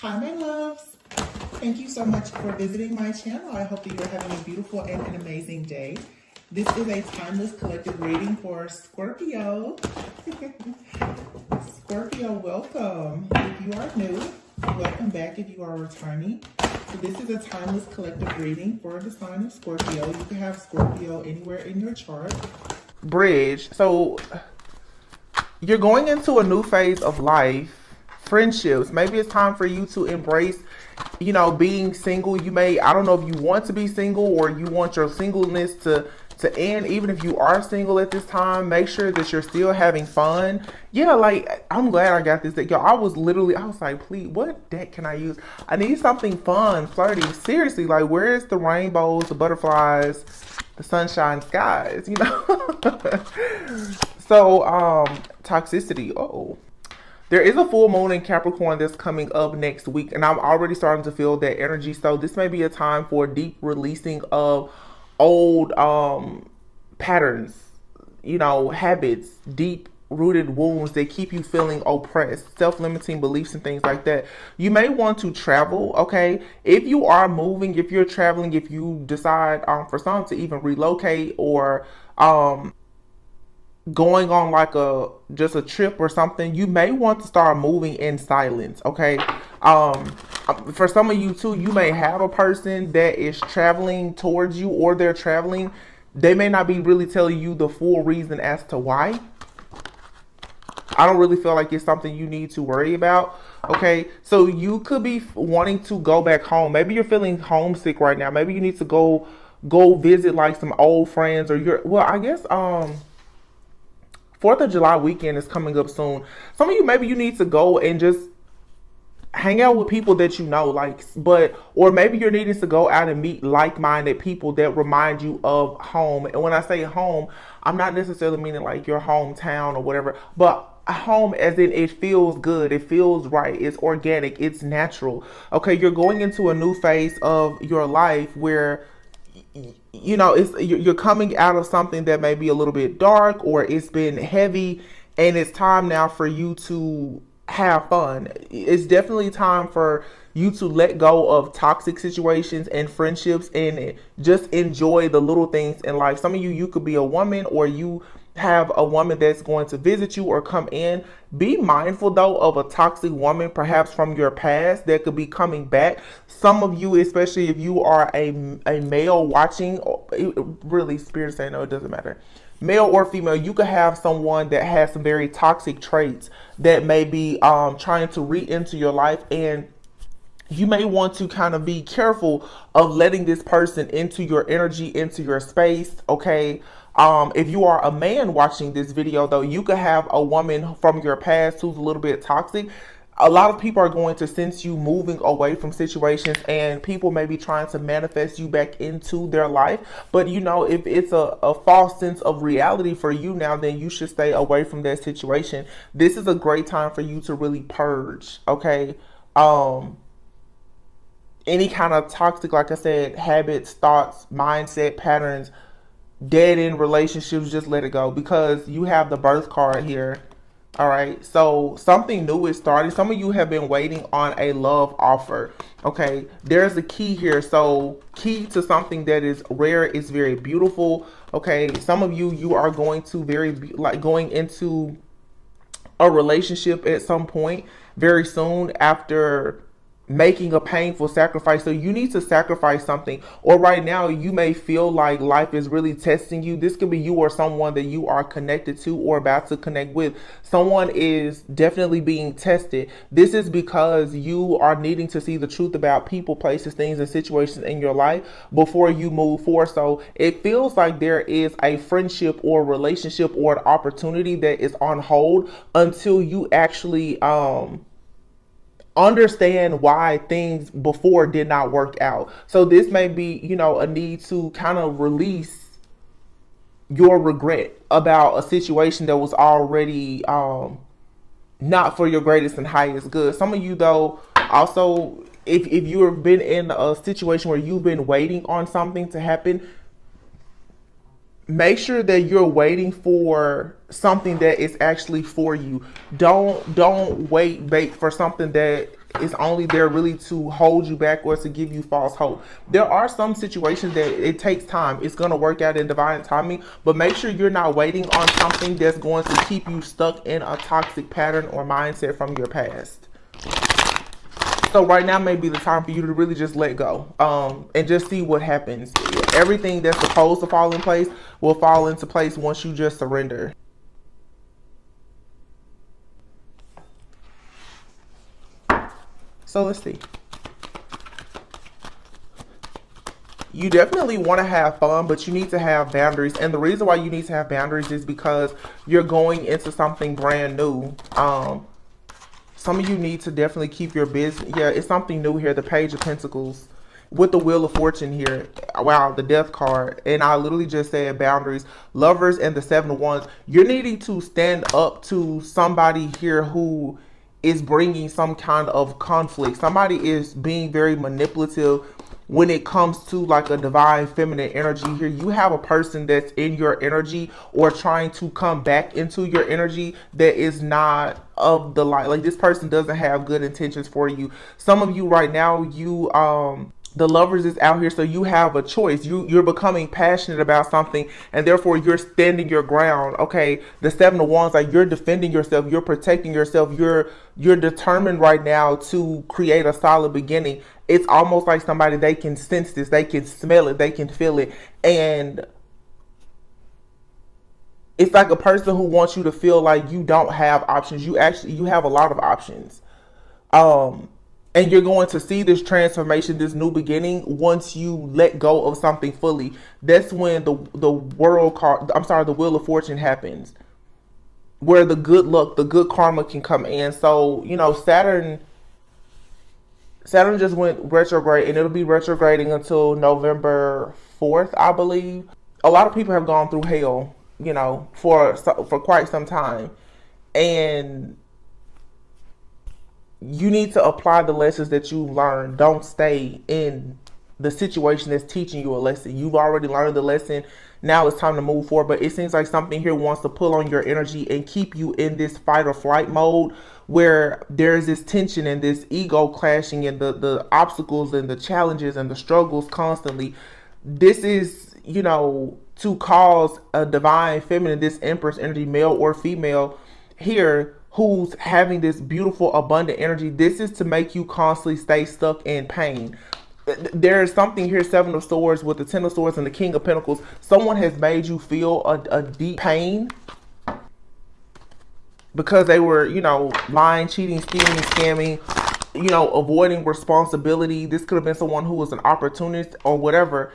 Hi, my loves. Thank you so much for visiting my channel. I hope that you're having a beautiful and an amazing day. This is a timeless collective reading for Scorpio. Scorpio, welcome. If you are new, welcome back if you are returning. So this is a timeless collective reading for the sign of Scorpio. You can have Scorpio anywhere in your chart. Bridge. So you're going into a new phase of life. Friendships. Maybe it's time for you to embrace, being single. You may, I don't know if you want to be single or you want your singleness to end. Even if you are single at this time, make sure that you're still having fun. Yeah, like, I'm glad I got this deck. Yo, I was like, please, what deck can I use? I need something fun, flirty. Seriously, like, where's the rainbows, the butterflies, the sunshine skies, So, toxicity. Oh. There is a full moon in Capricorn that's coming up next week, and I'm already starting to feel that energy. So this may be a time for deep releasing of old patterns, habits, deep rooted wounds that keep you feeling oppressed, self-limiting beliefs and things like that. You may want to travel, okay? If you are moving, if you're traveling, if you decide for some to even relocate or going on like just a trip or something, you may want to start moving in silence, okay? For some of you too, you may have a person that is traveling towards you, or they're traveling. They may not be really telling you the full reason as to why. I don't really feel like it's something you need to worry about, okay? So you could be wanting to go back home. Maybe you're feeling homesick right now. Maybe you need to go visit like some old friends, or I guess 4th of July weekend is coming up soon. Some of you, maybe you need to go and just hang out with people that you know, or maybe you're needing to go out and meet like-minded people that remind you of home. And when I say home, I'm not necessarily meaning like your hometown or whatever, but home as in it feels good, it feels right, it's organic, it's natural. Okay, you're going into a new phase of your life where you're coming out of something that may be a little bit dark, or it's been heavy, and it's time now for you to have fun. It's definitely time for you to let go of toxic situations and friendships and just enjoy the little things in life. Some of you could be a woman, or you have a woman that's going to visit you or come in. Be mindful though of a toxic woman, perhaps from your past, that could be coming back. Some of you, especially if you are a male watching, really, spirit saying no, it doesn't matter, male or female, you could have someone that has some very toxic traits that may be trying to read into your life, and you may want to kind of be careful of letting this person into your energy, into your space, okay? If you are a man watching this video though, you could have a woman from your past who's a little bit toxic. A lot of people are going to sense you moving away from situations, and people may be trying to manifest you back into their life. But if it's a false sense of reality for you now, then you should stay away from that situation. This is a great time for you to really purge, okay? Any kind of toxic, like I said, habits, thoughts, mindset, patterns, dead end relationships, just let it go, because you have the birth card here. All right, so something new is starting. Some of you have been waiting on a love offer, okay? There's a key here. So key to something that is rare is very beautiful, okay? Some of you are going to going into a relationship at some point very soon after making a painful sacrifice. So you need to sacrifice something, or right now you may feel like life is really testing you. This could be you or someone that you are connected to or about to connect with. Someone is definitely being tested. This is because you are needing to see the truth about people, places, things, and situations in your life before you move forward. So it feels like there is a friendship or relationship or an opportunity that is on hold until you actually understand why things before did not work out. So this may be, a need to kind of release your regret about a situation that was already not for your greatest and highest good. Some of you though, also, if you've been in a situation where you've been waiting on something to happen, make sure that you're waiting for something that is actually for you. Don't wait for something that is only there really to hold you back or to give you false hope. There are some situations that it takes time. It's going to work out in divine timing, but make sure you're not waiting on something that's going to keep you stuck in a toxic pattern or mindset from your past. So right now may be the time for you to really just let go, and just see what happens. Everything that's supposed to fall in place will fall into place once you just surrender. So let's see. You definitely want to have fun, but you need to have boundaries. And the reason why you need to have boundaries is because you're going into something brand new. Some of you need to definitely keep your business. Yeah, it's something new here. The Page of Pentacles with the Wheel of Fortune here. Wow, the Death card. And I literally just said boundaries. Lovers and the Seven of Wands. You're needing to stand up to somebody here who is bringing some kind of conflict. Somebody is being very manipulative when it comes to like a divine feminine energy here. You have a person that's in your energy or trying to come back into your energy that is not of the light. Like this person doesn't have good intentions for you. Some of you right now, the Lovers is out here, so you have a choice. You're becoming passionate about something, and therefore you're standing your ground. Okay, the Seven of Wands, like you're defending yourself, you're protecting yourself, you're determined right now to create a solid beginning. It's almost like somebody, they can sense this, they can smell it, they can feel it, and it's like a person who wants you to feel like you don't have options. You have a lot of options. And you're going to see this transformation, this new beginning, once you let go of something fully. That's when the Wheel of Fortune happens, where the good luck, the good karma can come in. So, you know, Saturn just went retrograde, and it'll be retrograding until November 4th, I believe. A lot of people have gone through hell, you know, for quite some time. And you need to apply the lessons that you learned. Don't stay in the situation that's teaching you a lesson. You've already learned the lesson. Now it's time to move forward. But it seems like something here wants to pull on your energy and keep you in this fight or flight mode, where there's this tension and this ego clashing and the obstacles and the challenges and the struggles constantly. This is, you know, to cause a divine feminine, this Empress energy, male or female here, who's having this beautiful abundant energy. This is to make you constantly stay stuck in pain. There's something here, Seven of Swords with the Ten of Swords and the King of Pentacles. Someone has made you feel a deep pain because they were, you know, lying, cheating, stealing, scamming, you know, avoiding responsibility. This could have been someone who was an opportunist or whatever.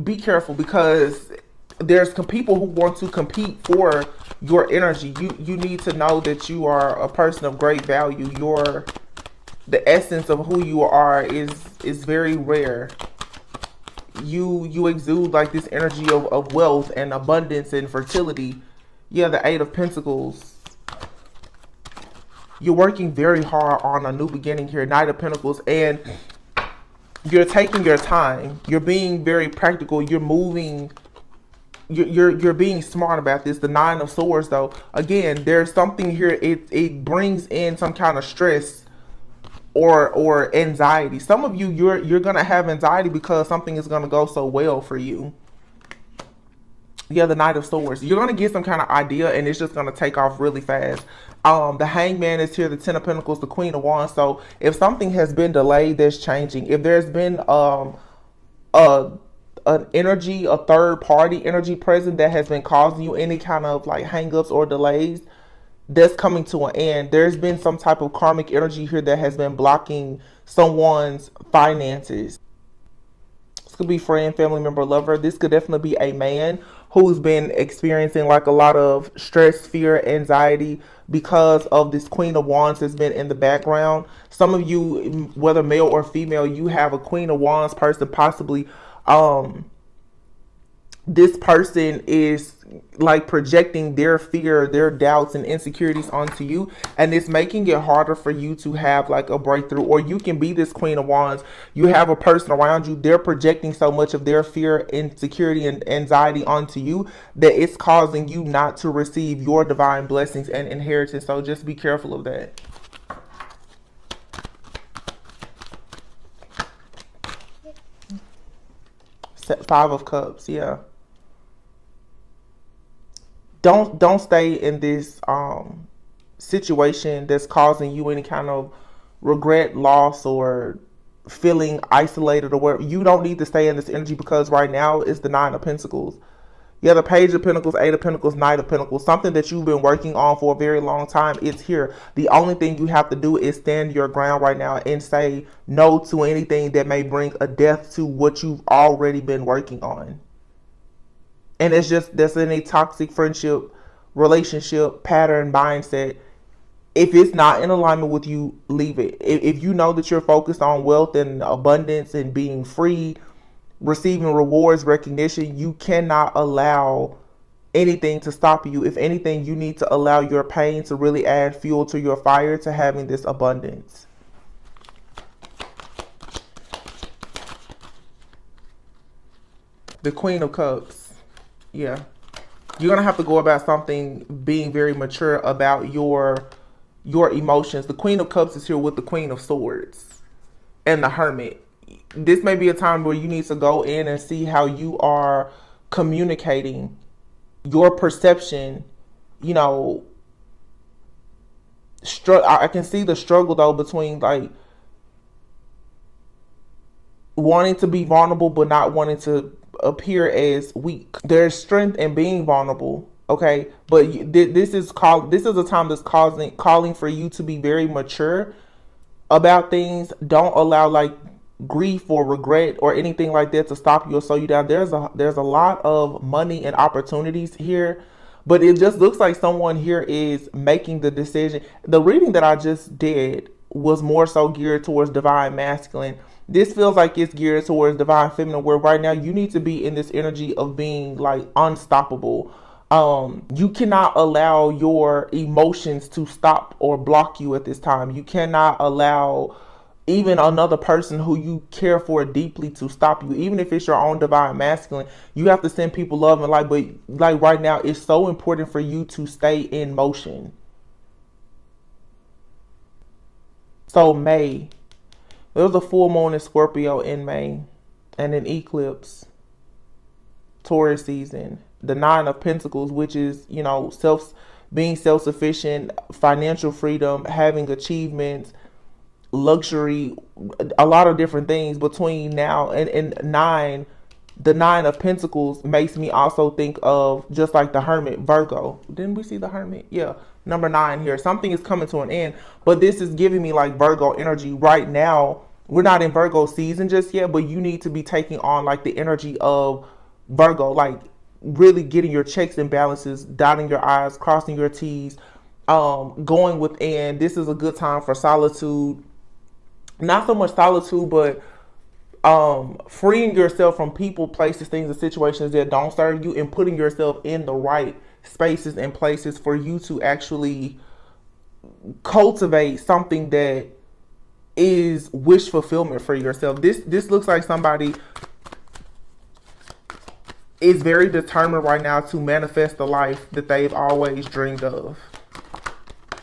Be careful, because there's people who want to compete for your energy. You need to know that you are a person of great value. The essence of who you are is very rare. You exude like this energy of wealth and abundance and fertility. Yeah, the Eight of Pentacles. You're working very hard on a new beginning here, Knight of Pentacles, and you're taking your time. You're being very practical. You're moving. You're being smart about this. The Nine of Swords, though, again, there's something here. It brings in some kind of stress or anxiety. Some of you, you're gonna have anxiety because something is gonna go so well for you. Yeah, the Knight of Swords. You're gonna get some kind of idea, and it's just gonna take off really fast. The Hangman is here, the Ten of Pentacles, the Queen of Wands. So if something has been delayed, that's changing. If there's been an energy, a third party energy present that has been causing you any kind of like hangups or delays, that's coming to an end. There's been some type of karmic energy here that has been blocking someone's finances. This could be friend, family member, lover. This could definitely be a man who's been experiencing like a lot of stress, fear, anxiety because of this Queen of Wands that's been in the background. Some of you, whether male or female, you have a Queen of Wands person, possibly this person is like projecting their fear, their doubts and insecurities onto you, and it's making it harder for you to have like a breakthrough. Or you can be this Queen of Wands, you have a person around you, they're projecting so much of their fear, insecurity and anxiety onto you that it's causing you not to receive your divine blessings and inheritance. So just be careful of that. Five of Cups, yeah. Don't stay in this situation that's causing you any kind of regret, loss, or feeling isolated or whatever. You don't need to stay in this energy, because right now it's the Nine of Pentacles. You have the Page of Pentacles, Eight of Pentacles, Knight of Pentacles. Something that you've been working on for a very long time is here. The only thing you have to do is stand your ground right now and say no to anything that may bring a death to what you've already been working on. And it's just, that's in a toxic friendship, relationship, pattern, mindset. If it's not in alignment with you, leave it. If you know that you're focused on wealth and abundance and being free, receiving rewards, recognition, you cannot allow anything to stop you. If anything, you need to allow your pain to really add fuel to your fire to having this abundance. The Queen of Cups. Yeah. You're going to have to go about something being very mature about your emotions. The Queen of Cups is here with the Queen of Swords and the Hermit. This may be a time where you need to go in and see how you are communicating your perception. You know, I can see the struggle though between like wanting to be vulnerable but not wanting to appear as weak. There's strength in being vulnerable, okay? But this is a time that's calling for you to be very mature about things. Don't allow like grief or regret or anything like that to stop you or slow you down. There's a lot of money and opportunities here, but it just looks like someone here is making the decision. The reading that I just did was more so geared towards divine masculine. This feels like it's geared towards divine feminine, where right now you need to be in this energy of being like unstoppable. You cannot allow your emotions to stop or block you at this time. You cannot allow even another person who you care for deeply to stop you. Even if it's your own divine masculine, you have to send people love and light. But like right now, it's so important for you to stay in motion. So May, there was a full moon in Scorpio in May and an eclipse, Taurus season. The Nine of Pentacles, which is, you know, being self-sufficient, financial freedom, having achievements, luxury, a lot of different things between now and nine. The Nine of Pentacles makes me also think of just like the Hermit, Virgo. Didn't we see the Hermit? Yeah, number 9 here. Something is coming to an end, but this is giving me like Virgo energy right now. We're not in Virgo season just yet, but you need to be taking on like the energy of Virgo, like really getting your checks and balances, dotting your I's, crossing your T's, going within. This is a good time for solitude. Not so much solitude, but freeing yourself from people, places, things, and situations that don't serve you, and putting yourself in the right spaces and places for you to actually cultivate something that is wish fulfillment for yourself. This looks like somebody is very determined right now to manifest the life that they've always dreamed of.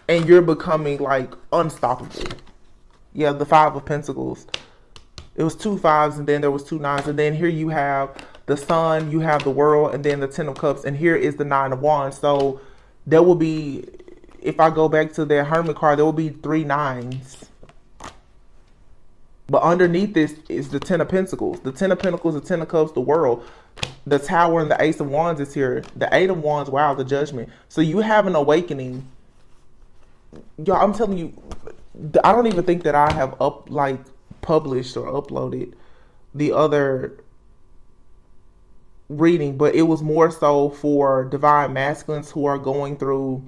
And you're becoming like unstoppable. Yeah, the Five of Pentacles. It was 2 5s and then there was 2 9s. And then here you have the Sun, you have the World, and then the 10 of Cups. And here is the 9 of Wands. So there will be, if I go back to their Hermit card, there will be 3 9s. But underneath this is the 10 of Pentacles. The 10 of Pentacles, the 10 of Cups, the World. The Tower and the Ace of Wands is here. The 8 of Wands, wow, the Judgment. So you have an awakening. Y'all, I'm telling you, I don't even think that I have published or uploaded the other reading, but it was more so for divine masculines who are going through,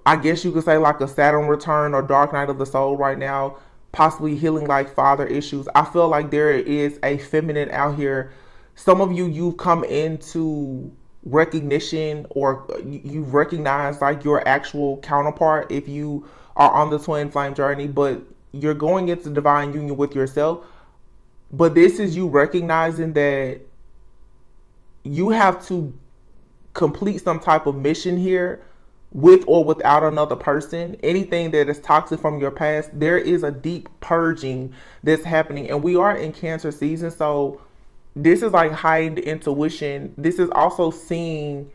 I guess you could say, like a Saturn return or dark night of the soul right now, possibly healing like father issues. I feel like there is a feminine out here. Some of you, you've come into recognition, or you recognize like your actual counterpart if you are on the twin flame journey, but you're going into divine union with yourself. But this is you recognizing that you have to complete some type of mission here with or without another person, anything that is toxic from your past, there is a deep purging that's happening. And we are in Cancer season, so this is like heightened intuition. This is also seeing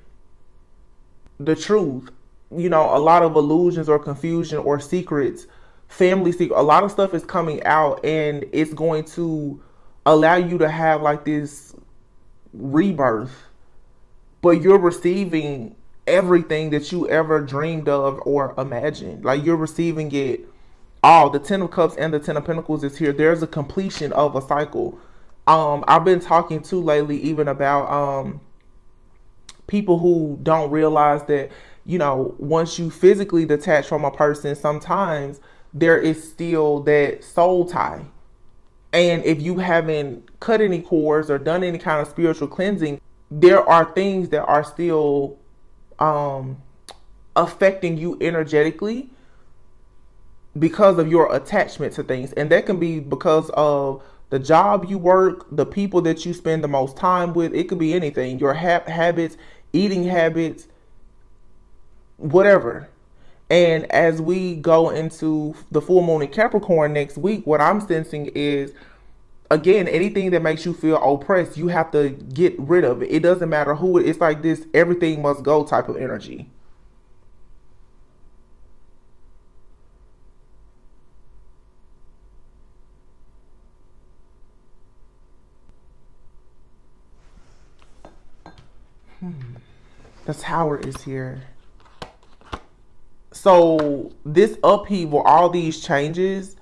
the truth. You know, a lot of illusions or confusion or secrets, family secret, a lot of stuff is coming out, and it's going to allow you to have like this rebirth, but you're receiving everything that you ever dreamed of or imagined. Like, you're receiving it all. The Ten of Cups and the Ten of Pentacles is here. There's a completion of a cycle. I've been talking to lately even about people who don't realize that, you know, once you physically detach from a person, sometimes there is still that soul tie. And if you haven't cut any cords or done any kind of spiritual cleansing, there are things that are still affecting you energetically because of your attachment to things. And that can be because of the job you work, the people that you spend the most time with. It could be anything, your habits, eating habits, whatever. And as we go into the full moon in Capricorn next week, what I'm sensing is, again, anything that makes you feel oppressed, you have to get rid of it. It doesn't matter who it is. It's like this everything must go type of energy. The Tower is here. So this upheaval, all these changes,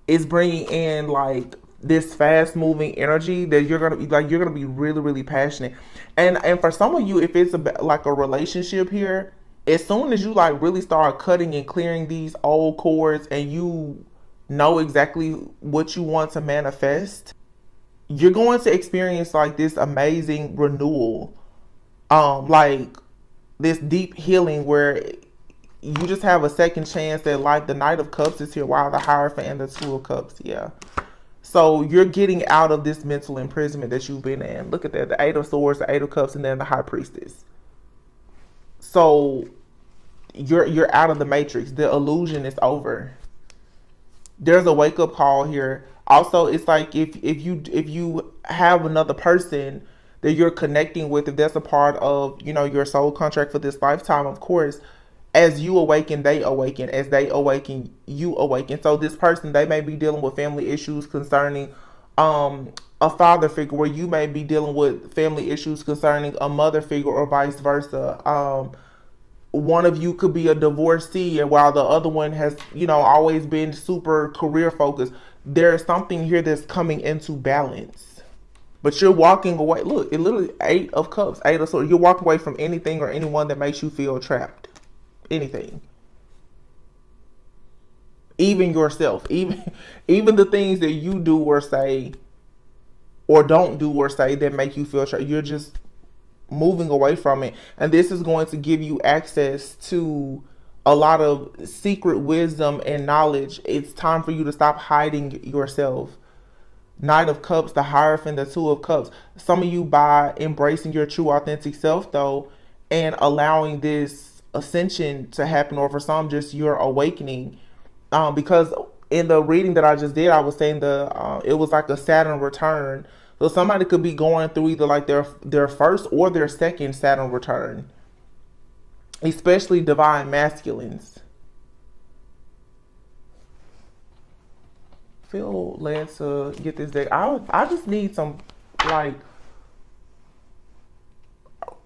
is bringing in like this fast moving energy that you're gonna be like, you're gonna be really, really passionate. And for some of you, if it's like a relationship here, as soon as you like really start cutting and clearing these old cords, and you know exactly what you want to manifest, you're going to experience like this amazing renewal, like this deep healing where you just have a second chance at life. The Knight of Cups is here. Wow, the Hierophant and the Two of Cups. Yeah. So you're getting out of this mental imprisonment that you've been in. Look at that. The Eight of Swords, the Eight of Cups, and then the High Priestess. So you're out of the matrix. The illusion is over. There's a wake up call here. Also, it's like if you have another person that you're connecting with, if that's a part of, you know, your soul contract for this lifetime, of course, as you awaken, they awaken. As they awaken, you awaken. So this person, they may be dealing with family issues concerning a father figure, where you may be dealing with family issues concerning a mother figure, or vice versa. One of you could be a divorcee, and while the other one has, you know, always been super career focused. There's something here that's coming into balance. But you're walking away. Look, it literally Eight of Cups, Eight of Swords. You're walking away from anything or anyone that makes you feel trapped. Anything. Even yourself. Even the things that you do or say, or don't do or say, that make you feel trapped. You're just moving away from it. And this is going to give you access to a lot of secret wisdom and knowledge. It's time for you to stop hiding yourself. Knight of Cups, the Hierophant, the Two of Cups. Some of you, by embracing your true authentic self though, and allowing this ascension to happen, or for some just your awakening, because in the reading that I just did, I was saying it was like a Saturn return. So somebody could be going through either like their first or their second Saturn return, especially divine masculines. Feel led to get this deck. I just need some, like,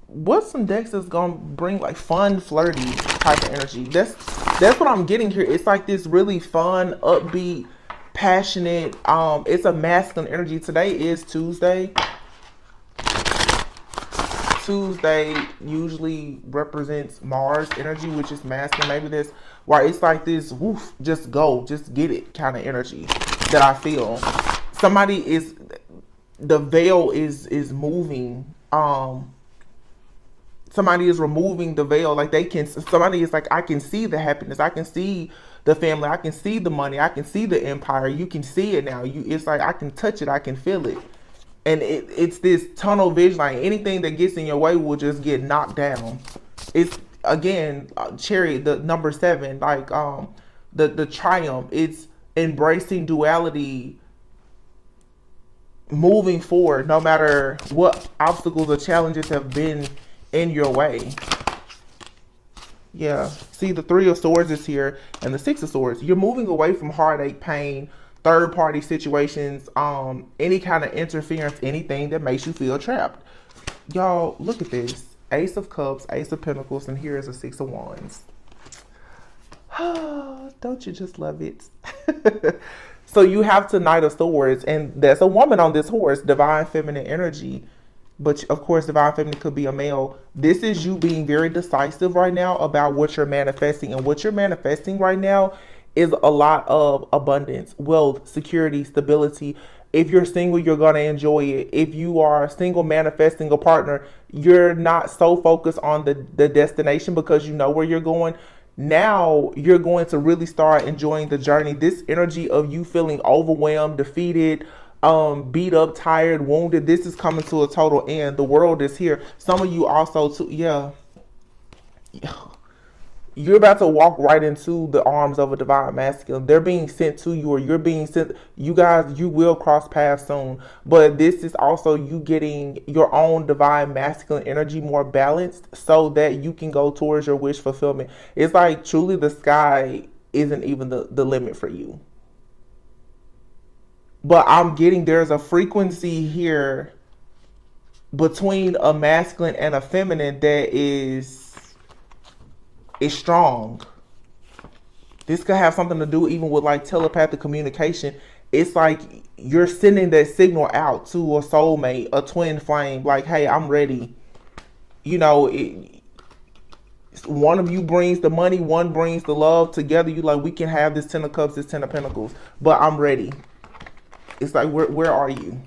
what's some decks that's gonna bring like fun, flirty type of energy. That's what I'm getting here. It's like this really fun, upbeat, passionate. It's a masculine energy. Today is Tuesday. Tuesday usually represents Mars energy, which is masculine. Maybe this, where it's like this, woof, just go, just get it kind of energy that I feel. Somebody is, the veil is moving. Somebody is removing the veil. Like somebody is like, I can see the happiness. I can see the family. I can see the money. I can see the empire. You can see it now. It's like, I can touch it. I can feel it. And it's this tunnel vision. Like anything that gets in your way will just get knocked down. It's again, Chariot, the number 7, like the triumph. It's embracing duality, moving forward no matter what obstacles or challenges have been in your way. Yeah, see, the 3 of Swords is here and the 6 of Swords. You're moving away from heartache, pain, third party situations, any kind of interference, anything that makes you feel trapped. Y'all, look at this. Ace of Cups, Ace of Pentacles, and here is a 6 of Wands. Don't you just love it? So you have to Knight of Swords, and there's a woman on this horse, divine feminine energy. But of course, divine feminine could be a male. This is you being very decisive right now about what you're manifesting. And what you're manifesting right now is a lot of abundance, wealth, security, stability. If you're single, you're going to enjoy it. If you are single manifesting a partner, you're not so focused on the destination because you know where you're going. Now you're going to really start enjoying the journey. This energy of you feeling overwhelmed, defeated, beat up, tired, wounded, this is coming to a total end. The world is here. Some of you also too, yeah. You're about to walk right into the arms of a divine masculine. They're being sent to you, or you're being sent. You guys, you will cross paths soon. But this is also you getting your own divine masculine energy more balanced so that you can go towards your wish fulfillment. It's like truly the sky isn't even the limit for you. But I'm getting there's a frequency here between a masculine and a feminine that is strong. This could have something to do even with like telepathic communication. It's like you're sending that signal out to a soulmate, a twin flame, like, hey, I'm ready. You know, one of you brings the money, one brings the love. Together, you like, we can have this 10 of Cups, this 10 of Pentacles, but I'm ready. It's like, where are you?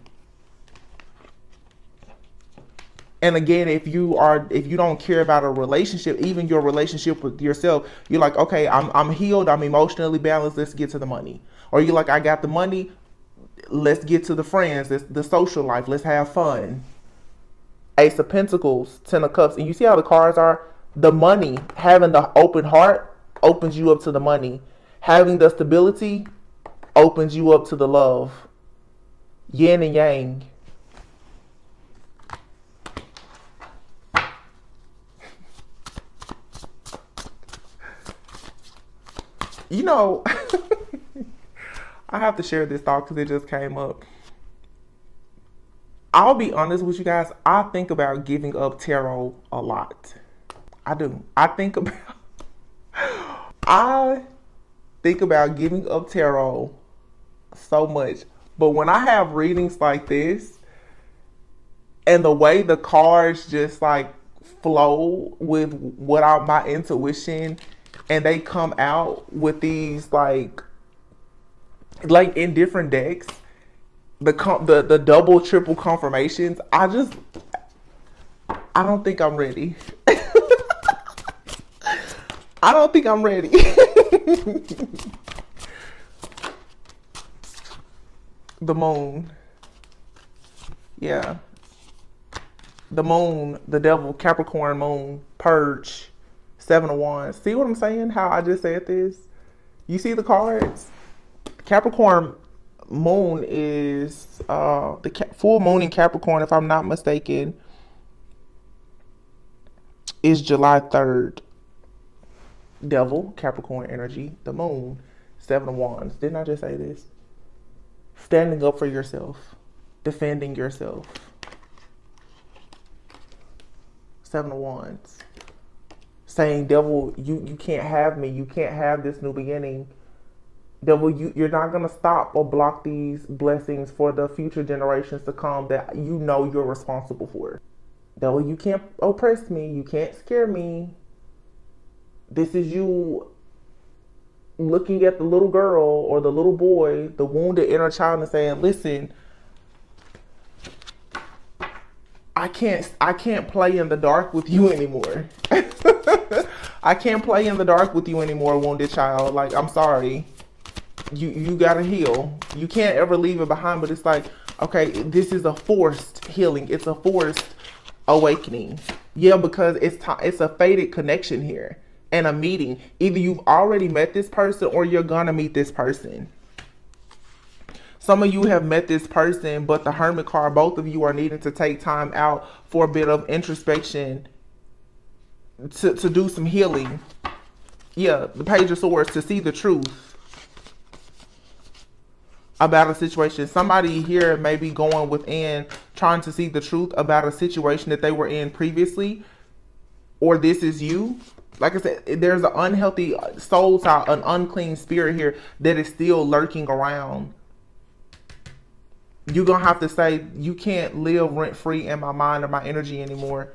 And again, if you don't care about a relationship, even your relationship with yourself, you're like, okay, I'm healed, I'm emotionally balanced, let's get to the money. Or you're like, I got the money, let's get to the friends, the social life, let's have fun. Ace of Pentacles, 10 of Cups, and you see how the cards are? The money, having the open heart opens you up to the money. Having the stability opens you up to the love. Yin and yang. You know, I have to share this thought because it just came up. I'll be honest with you guys. I think about giving up tarot a lot. I do. I think about giving up tarot so much. But when I have readings like this and the way the cards just like flow with what my intuition, and they come out with these like in different decks, the double, triple confirmations. I don't think I'm ready. I don't think I'm ready. The moon. Yeah. The moon, the devil, Capricorn moon, purge. 7 of Wands. See what I'm saying? How I just said this? You see the cards? Capricorn moon is the full moon in Capricorn, if I'm not mistaken, is July 3rd. Devil, Capricorn energy, the moon, 7 of Wands. Didn't I just say this? Standing up for yourself, defending yourself. 7 of Wands. Saying, devil, you can't have me. You can't have this new beginning. Devil, you're not going to stop or block these blessings for the future generations to come that you know you're responsible for. Devil, you can't oppress me. You can't scare me. This is you looking at the little girl or the little boy, the wounded inner child, and saying, listen, I can't play in the dark with you anymore. I can't play in the dark with you anymore, wounded child. Like, I'm sorry. You gotta heal. You can't ever leave it behind, but it's like, okay, this is a forced healing. It's a forced awakening. Yeah, because it's a fated connection here and a meeting. Either you've already met this person or you're gonna meet this person. Some of you have met this person, but the Hermit card, both of you are needing to take time out for a bit of introspection to do some healing. Yeah, the Page of Swords, to see the truth about a situation. Somebody here may be going within, trying to see the truth about a situation that they were in previously, or this is you. Like I said, there's an unhealthy soul tie, an unclean spirit here that is still lurking around. You're gonna have to say, you can't live rent free in my mind or my energy anymore,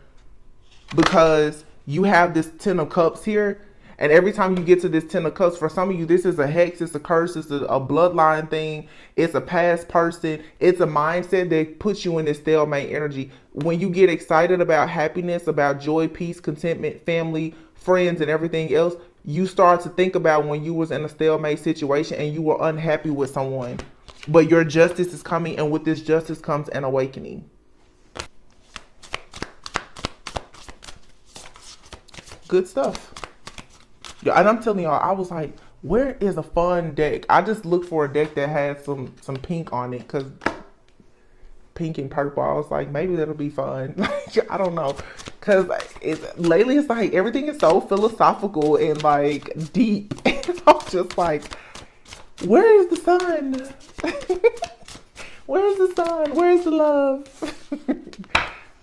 because you have this 10 of Cups here. And every time you get to this 10 of Cups, for some of you, this is a hex, it's a curse, it's a bloodline thing, it's a past person, it's a mindset that puts you in this stalemate energy. When you get excited about happiness, about joy, peace, contentment, family, friends, and everything else, you start to think about when you was in a stalemate situation and you were unhappy with someone. But your justice is coming, and with this justice comes an awakening. Good stuff. Yeah, and I'm telling y'all, I was like, where is a fun deck? I just looked for a deck that had some pink on it, because pink and purple, I was like, maybe that'll be fun. I don't know, because lately it's like everything is so philosophical and like deep. And I'm just like, where is the sun? Where's the sun? Where's the love?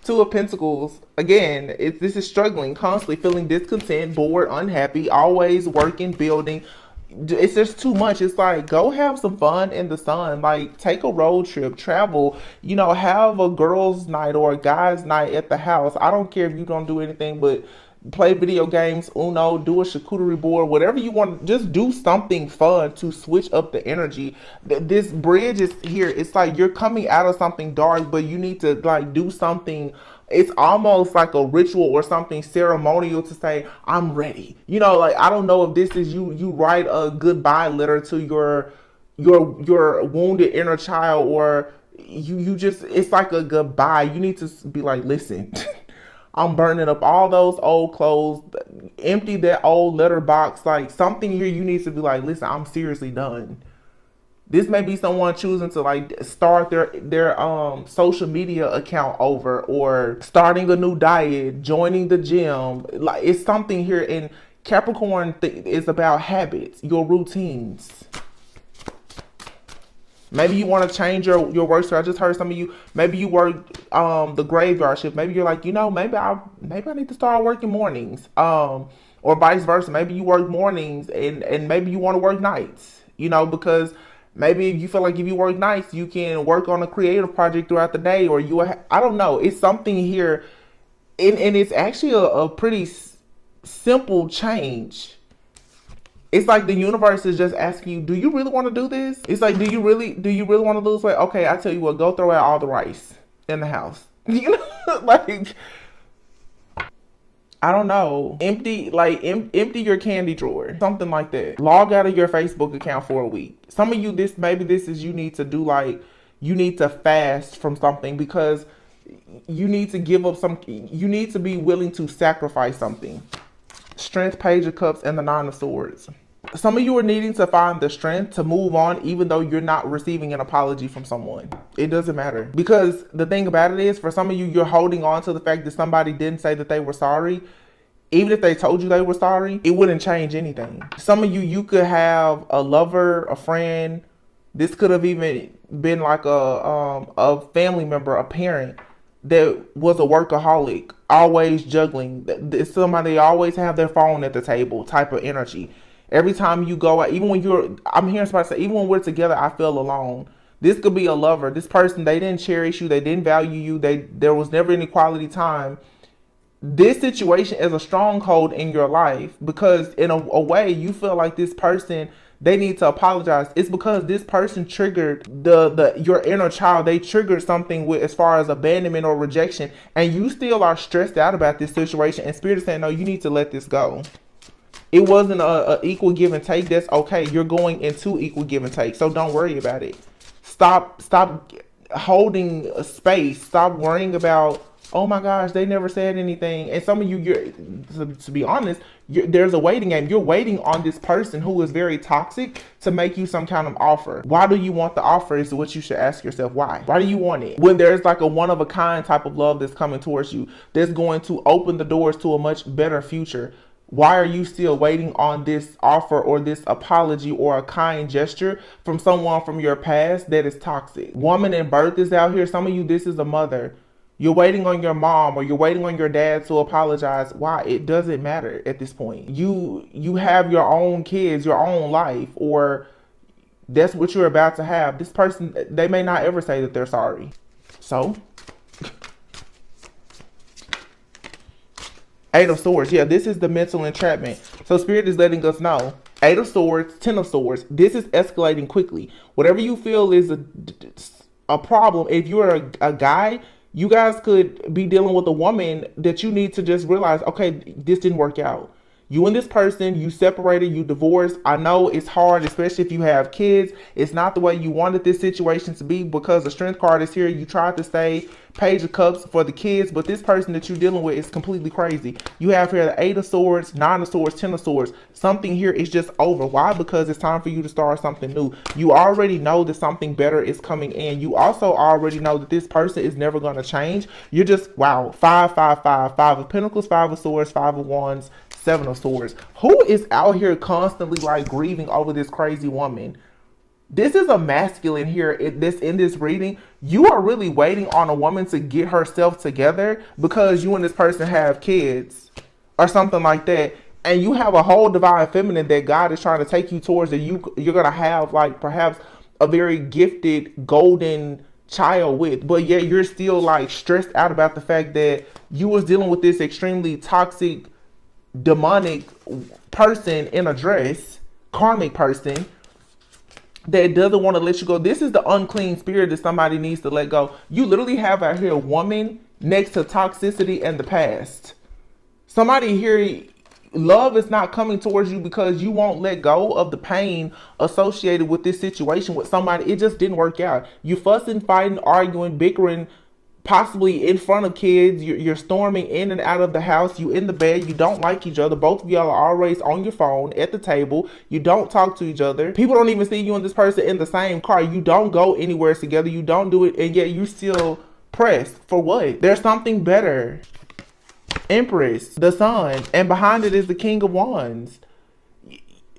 Two of Pentacles. Again, this is struggling, constantly feeling discontent, bored, unhappy, always working, building. It's just too much. It's like, go have some fun in the sun. Like, take a road trip, travel, you know, have a girls' night or a guy's night at the house. I don't care if you don't do anything but play video games, Uno, do a charcuterie board, whatever you want. Just do something fun to switch up the energy. This bridge is here. It's like you're coming out of something dark, but you need to like do something. It's almost like a ritual or something ceremonial to say, I'm ready. You know, like, I don't know if this is you write a goodbye letter to your wounded inner child, or you just, it's like a goodbye. You need to be like, listen, I'm burning up all those old clothes, empty that old letter box, like something here. You need to be like, listen, I'm seriously done. This may be someone choosing to like start their social media account over, or starting a new diet, joining the gym. Like, it's something here. In Capricorn is about habits, your routines. Maybe you want to change your work schedule. I just heard some of you, maybe you work the graveyard shift. Maybe you're like, you know, maybe I need to start working mornings. Or vice versa. Maybe you work mornings and maybe you want to work nights. You know, because maybe you feel like if you work nights, you can work on a creative project throughout the day, or I don't know. It's something here, and it's actually a pretty simple change. It's like the universe is just asking you, do you really want to do this? It's like, do you really want to lose weight? Okay, I tell you what, go throw out all the rice in the house. You know, like, I don't know. Empty your candy drawer. Something like that. Log out of your Facebook account for a week. Some of you, maybe this is, you need to do, like, you need to fast from something, because you need to give up you need to be willing to sacrifice something. Strength, Page of Cups, and the Nine of Swords. Some of you are needing to find the strength to move on, even though you're not receiving an apology from someone. It doesn't matter. Because the thing about it is, for some of you, you're holding on to the fact that somebody didn't say that they were sorry. Even if they told you they were sorry, it wouldn't change anything. Some of you could have a lover, a friend. This could have even been like a family member, a parent that was a workaholic, always juggling. It's somebody always have their phone at the table type of energy. Every time you go out, even when I'm hearing somebody say, even when we're together, I feel alone. This could be a lover. This person, they didn't cherish you. They didn't value you. There was never any quality time. This situation is a stronghold in your life, because in a way you feel like this person, they need to apologize. It's because this person triggered your inner child. They triggered something with, as far as abandonment or rejection, and you still are stressed out about this situation. And Spirit is saying, no, you need to let this go. It wasn't a equal give and take. That's okay. You're going into equal give and take, so don't worry about it. Stop holding a space. Stop worrying about Oh my gosh, they never said anything. And some of you, to be honest, there's a waiting game. You're waiting on this person who is very toxic to make you some kind of offer. Why do you want the offer is what you should ask yourself. Why? Why do you want it? When there's like a one-of-a-kind type of love that's coming towards you, that's going to open the doors to a much better future. Why are you still waiting on this offer or this apology or a kind gesture from someone from your past that is toxic? Woman in birth is out here. Some of you, this is a mother. You're waiting on your mom or you're waiting on your dad to apologize. Why? It doesn't matter at this point. You have your own kids, your own life, or that's what you're about to have. This person, they may not ever say that they're sorry. So, Eight of Swords. Yeah, this is the mental entrapment. So Spirit is letting us know. Eight of Swords, Ten of Swords. This is escalating quickly. Whatever you feel is a problem, if you're a guy, you guys could be dealing with a woman that you need to just realize, okay, this didn't work out. You and this person, you separated, you divorced. I know it's hard, especially if you have kids. It's not the way you wanted this situation to be because the Strength card is here. You tried to stay Page of Cups for the kids, but this person that you're dealing with is completely crazy. You have here the Eight of Swords, Nine of Swords, Ten of Swords. Something here is just over. Why? Because it's time for you to start something new. You already know that something better is coming in. You also already know that this person is never going to change. You're just, wow, 5, 5, 5, 5 of Pentacles, 5 of Swords, 5 of Wands, 7 of Swords. Who is out here constantly like grieving over this crazy woman? This is a masculine here in this reading. You are really waiting on a woman to get herself together because you and this person have kids or something like that. And you have a whole divine feminine that God is trying to take you towards, that you're going to have like perhaps a very gifted golden child with. But yet you're still like stressed out about the fact that you was dealing with this extremely toxic, demonic person in a dress, karmic person that doesn't want to let you go. This is the unclean spirit that somebody needs to let go. You literally have out here a woman next to toxicity and the past. Somebody here, love is not coming towards you because you won't let go of the pain associated with this situation with somebody. It just didn't work out. You fussing, fighting, arguing, bickering, possibly in front of kids. You're storming in and out of the house. You in the bed. You don't like each other. Both of y'all are always on your phone at the table. You don't talk to each other. People don't even see you and this person in the same car. You don't go anywhere together. You don't do it, and yet you still pressed for what? There's something better. Empress, the Sun, and behind it is the King of Wands.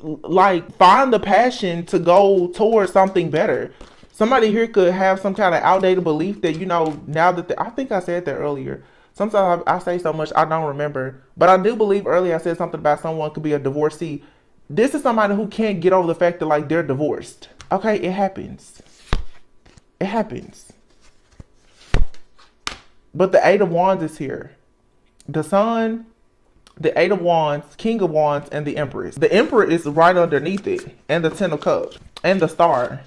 Like, find the passion to go towards something better. Somebody here could have some kind of outdated belief that, you know, now that I think I said that earlier. Sometimes I say so much I don't remember. But I do believe earlier I said something about someone could be a divorcee. This is somebody who can't get over the fact that, like, they're divorced. Okay, it happens. It happens. But the Eight of Wands is here. The Sun, the Eight of Wands, King of Wands, and the Empress. The Emperor is right underneath it. And the Ten of Cups. And the Star.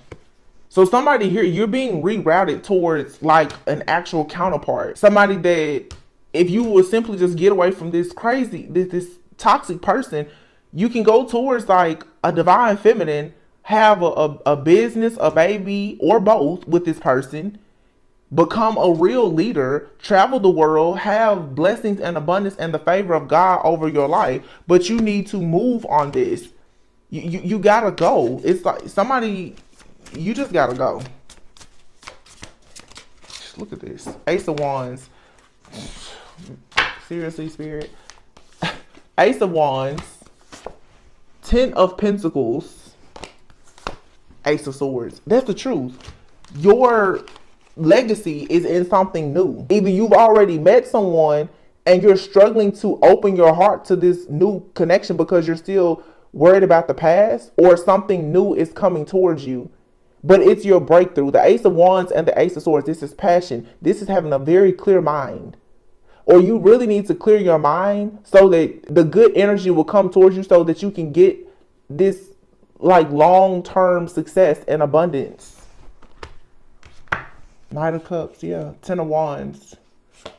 So somebody here, you're being rerouted towards like an actual counterpart. Somebody that if you would simply just get away from this crazy, this toxic person, you can go towards like a divine feminine, have a business, a baby, or both with this person, become a real leader, travel the world, have blessings and abundance and the favor of God over your life. But you need to move on this. You gotta go. It's like somebody... You just gotta go. Look at this. Ace of Wands. Seriously, Spirit. Ace of Wands. Ten of Pentacles. Ace of Swords. That's the truth. Your legacy is in something new. Either you've already met someone and you're struggling to open your heart to this new connection because you're still worried about the past, or something new is coming towards you. But it's your breakthrough. The Ace of Wands and the Ace of Swords, this is passion. This is having a very clear mind. Or you really need to clear your mind so that the good energy will come towards you so that you can get this like long-term success and abundance. Knight of Cups, yeah. Ten of Wands.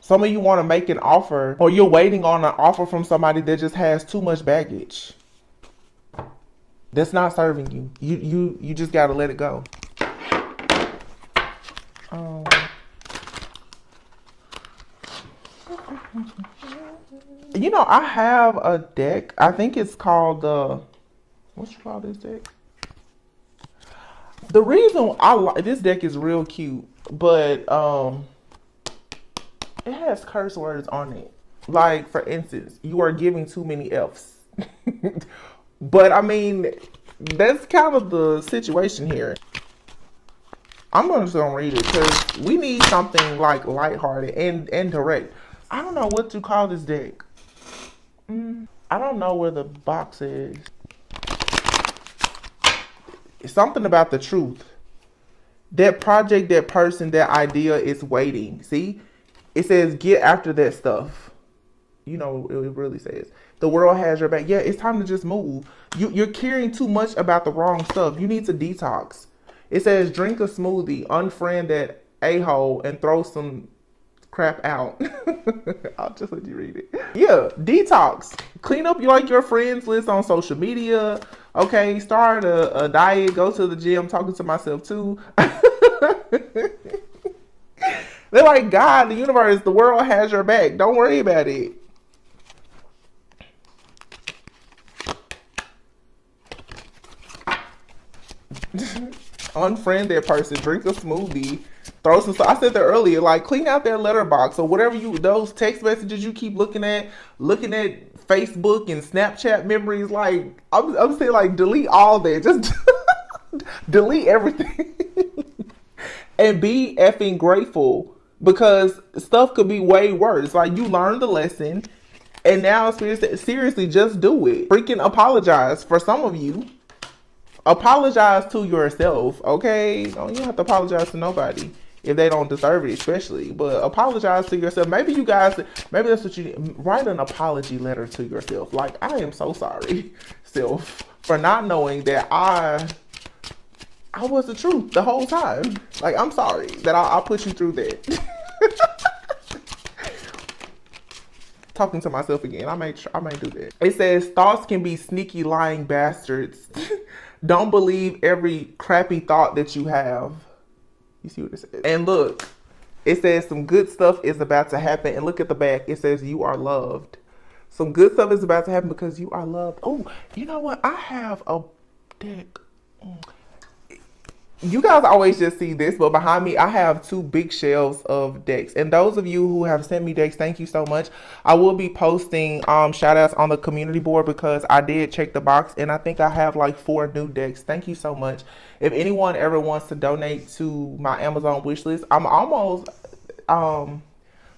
Some of you want to make an offer, or you're waiting on an offer from somebody that just has too much baggage. That's not serving you. You just got to let it go. You know, I have a deck. I think it's called what you call this deck? The reason I like this deck is real cute, but it has curse words on it. Like, for instance, you are giving too many F's. But I mean, that's kind of the situation here. I'm just gonna read it because we need something like lighthearted and direct. I don't know what to call this deck. I don't know where the box is. It's something about the truth. That project, that person, that idea is waiting. See? It says get after that stuff. You know, it really says. The world has your back. Yeah, it's time to just move. You're caring too much about the wrong stuff. You need to detox. It says drink a smoothie, unfriend that a-hole, and throw some crap out. I'll just let you read it. Yeah, detox. Clean up your friends list on social media. Okay, start a diet, go to the gym, talking to myself too. They're like, God, the universe, the world has your back. Don't worry about it. Unfriend that person, drink a smoothie, throw some stuff. I said that earlier, like clean out their letterbox or whatever those text messages you keep looking at Facebook and Snapchat memories. Like I'm saying, like delete all that. Just delete everything. And be effing grateful, because stuff could be way worse. Like you learned the lesson and now seriously just do it. Freaking apologize. For some of you, apologize to yourself, okay? You don't have to apologize to nobody if they don't deserve it, especially. But apologize to yourself. Maybe that's what you need. Write an apology letter to yourself. Like, I am so sorry, self, for not knowing that I was the truth the whole time. Like, I'm sorry that I put you through that. Talking to myself again. I may do that. It says thoughts can be sneaky, lying bastards. Don't believe every crappy thought that you have. You see what it says? And look, it says some good stuff is about to happen. And look at the back. It says you are loved. Some good stuff is about to happen because you are loved. Oh, you know what? I have a deck. You guys always just see this, but behind me, I have 2 big shelves of decks. And those of you who have sent me decks, thank you so much. I will be posting shout outs on the community board because I did check the box and I think I have like 4 new decks. Thank you so much. If anyone ever wants to donate to my Amazon wish list, I'm almost,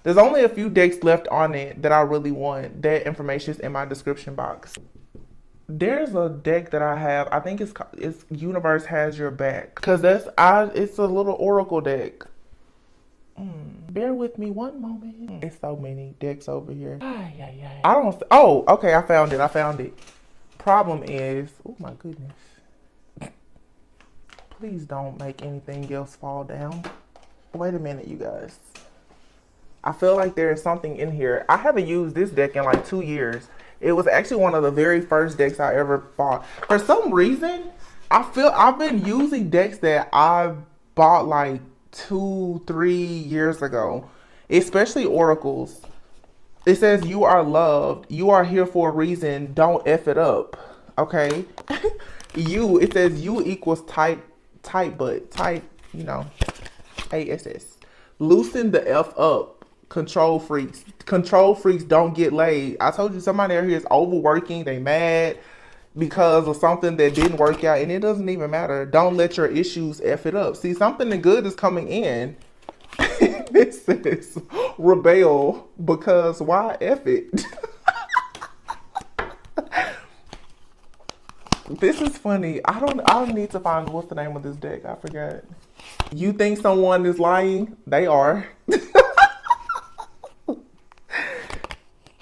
there's only a few decks left on it that I really want. That information is in my description box. There's a deck that I have. I think it's Universe Has Your Back, because it's a little oracle deck. Bear with me one moment. It's so many decks over here. I don't. Oh, okay. I found it. Problem is, oh my goodness. Please don't make anything else fall down. Wait a minute, you guys. I feel like there is something in here. I haven't used this deck in like 2 years. It was actually one of the very first decks I ever bought. For some reason, I feel I've been using decks that I bought like 2-3 years ago, especially oracles. It says you are loved. You are here for a reason. Don't F it up. Okay? It says you equals tight, you know, ASS. Loosen the F up. Control freaks don't get laid. I told you somebody out here is overworking. They mad because of something that didn't work out, and it doesn't even matter. Don't let your issues F it up. See, something good is coming in. It says rebel because why F it? This is funny. I don't need to find what's the name of this deck. I forgot. You think someone is lying? They are.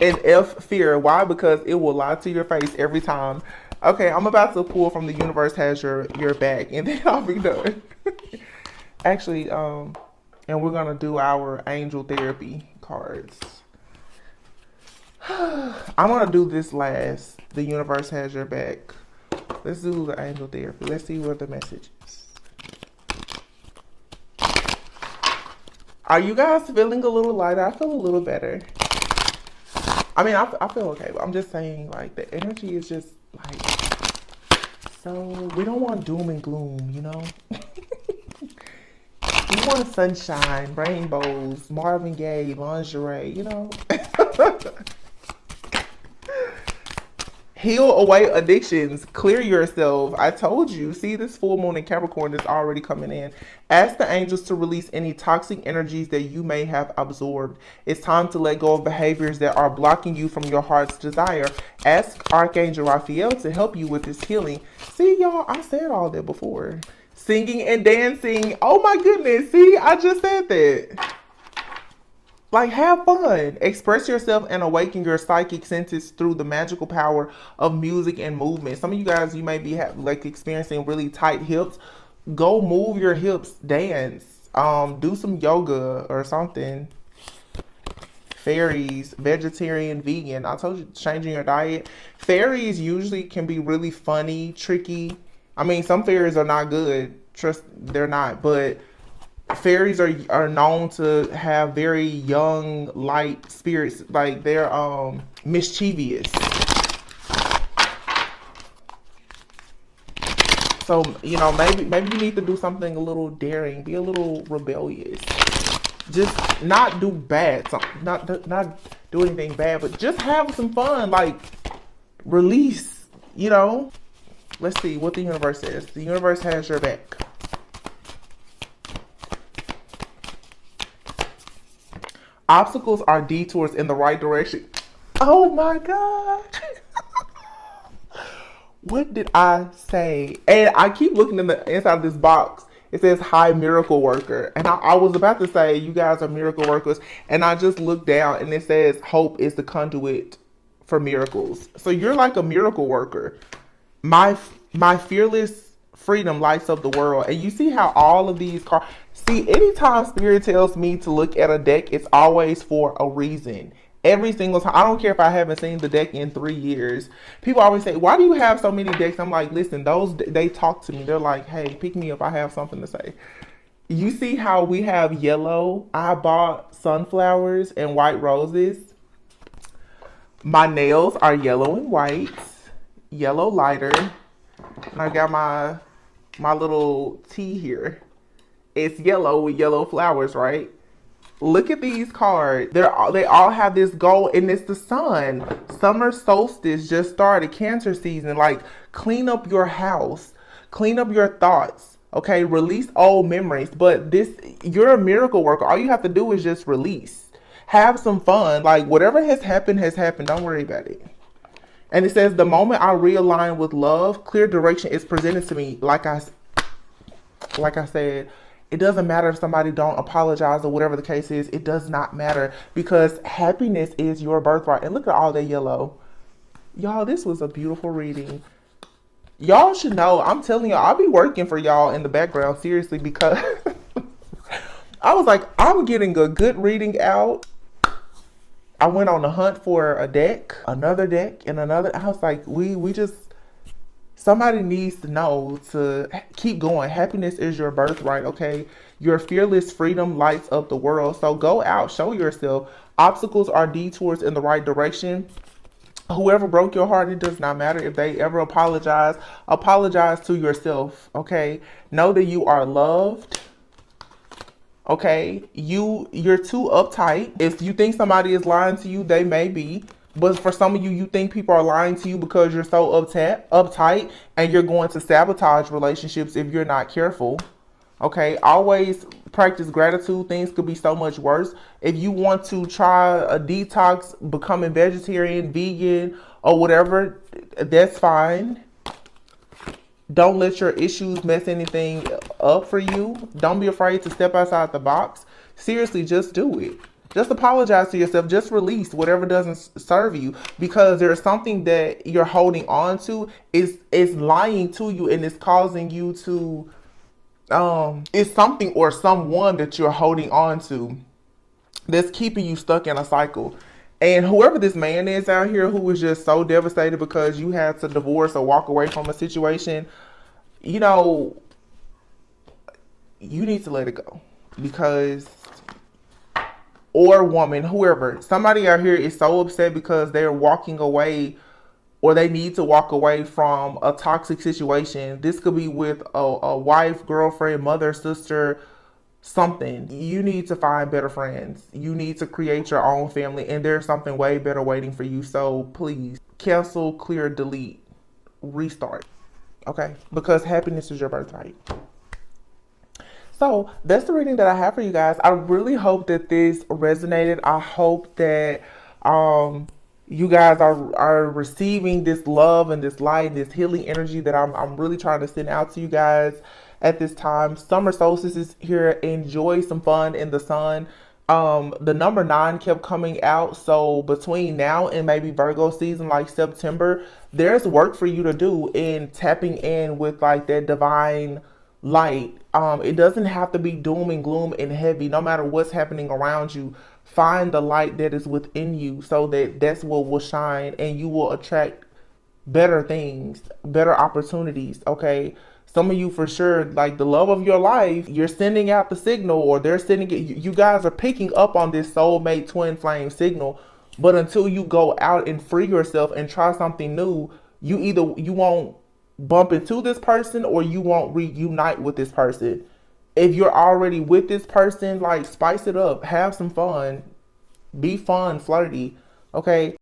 And F, fear. Why? Because it will lie to your face every time. Okay, I'm about to pull from the Universe Has Your Back, and then I'll be done. Actually, and we're gonna do our angel therapy cards. I'm gonna do this last. The Universe Has Your Back. Let's do the angel therapy. Let's see what the message is. Are you guys feeling a little lighter? I feel a little better. I mean, I feel okay, but I'm just saying, like, the energy is just like, so we don't want doom and gloom, you know? We want sunshine, rainbows, Marvin Gaye, lingerie, you know? Heal away addictions. Clear yourself. I told you. See, this full moon in Capricorn is already coming in. Ask the angels to release any toxic energies that you may have absorbed. It's time to let go of behaviors that are blocking you from your heart's desire. Ask Archangel Raphael to help you with this healing. See, y'all, I said all that before. Singing and dancing. Oh my goodness. See, I just said that. Like, have fun. Express yourself and awaken your psychic senses through the magical power of music and movement. Some of you guys, you may be like experiencing really tight hips. Go move your hips, dance, do some yoga or something. Fairies, vegetarian, vegan. I told you, changing your diet. Fairies usually can be really funny, tricky. I mean, some fairies are not good. Trust, they're not, but fairies are known to have very young, light spirits. Like, they're mischievous. So, you know, maybe you need to do something a little daring, be a little rebellious. Just not do bad, not do anything bad, but just have some fun. Like, release, you know. Let's see what the universe says. The universe has your back. Obstacles are detours in the right direction. Oh my God. What did I say? And I keep looking in the inside of this box. It says, hi, miracle worker. And I was about to say, you guys are miracle workers. And I just looked down and it says, hope is the conduit for miracles. So you're like a miracle worker. My fearless freedom lights up the world. And you see how all of these cards... See, anytime Spirit tells me to look at a deck, it's always for a reason. Every single time. I don't care if I haven't seen the deck in 3 years. People always say, why do you have so many decks? I'm like, listen, they talk to me. They're like, hey, pick me up. I have something to say. You see how we have yellow? I bought sunflowers and white roses. My nails are yellow and white. Yellow lighter. And I got my little tea here. It's yellow with yellow flowers, right? Look at these cards. They all have this goal, and it's the sun. Summer solstice just started, Cancer season. Like, clean up your house. Clean up your thoughts. Okay, release old memories. But you're a miracle worker. All you have to do is just release. Have some fun. Like, whatever has happened has happened. Don't worry about it. And it says, the moment I realign with love, clear direction is presented to me. Like I said, it doesn't matter if somebody don't apologize or whatever the case is. It does not matter, because happiness is your birthright. And look at all that yellow. Y'all, this was a beautiful reading. Y'all should know, I'm telling y'all, I'll be working for y'all in the background, seriously, because I was like, I'm getting a good reading out. I went on the hunt for a deck, another deck, and another. I was like, we just... Somebody needs to know to keep going. Happiness is your birthright, okay? Your fearless freedom lights up the world. So go out, show yourself. Obstacles are detours in the right direction. Whoever broke your heart, it does not matter if they ever apologize. Apologize to yourself, okay? Know that you are loved, okay? You're too uptight. If you think somebody is lying to you, they may be. But for some of you, you think people are lying to you because you're so uptight, and you're going to sabotage relationships if you're not careful. Okay, always practice gratitude. Things could be so much worse. If you want to try a detox, becoming vegetarian, vegan, or whatever, that's fine. Don't let your issues mess anything up for you. Don't be afraid to step outside the box. Seriously, just do it. Just apologize to yourself. Just release whatever doesn't serve you, because there's something that you're holding on to is lying to you, and it's causing you to it's something or someone that you're holding on to that's keeping you stuck in a cycle. And whoever this man is out here who is just so devastated because you had to divorce or walk away from a situation, you know, you need to let it go, because or woman, whoever, somebody out here is so upset because they're walking away or they need to walk away from a toxic situation. This could be with a wife, girlfriend, mother, sister, something. You need to find better friends. You need to create your own family, and there's something way better waiting for you. So please cancel, clear, delete, restart. Okay? Because happiness is your birthright. So that's the reading that I have for you guys. I really hope that this resonated. I hope that you guys are receiving this love and this light and this healing energy that I'm really trying to send out to you guys at this time. Summer solstice is here. Enjoy some fun in the sun. The number 9 kept coming out, so between now and maybe Virgo season, like September, there's work for you to do in tapping in with like that divine light. It doesn't have to be doom and gloom and heavy. No matter what's happening around you, find the light that is within you, so that that's what will shine and you will attract better things, better opportunities. Okay, some of you for sure, like the love of your life, you're sending out the signal, or they're sending it. You guys are picking up on this soulmate twin flame signal, but until you go out and free yourself and try something new, you won't bump into this person, or you won't reunite with this person. If you're already with this person, like spice it up, have some fun, be fun, flirty. Okay,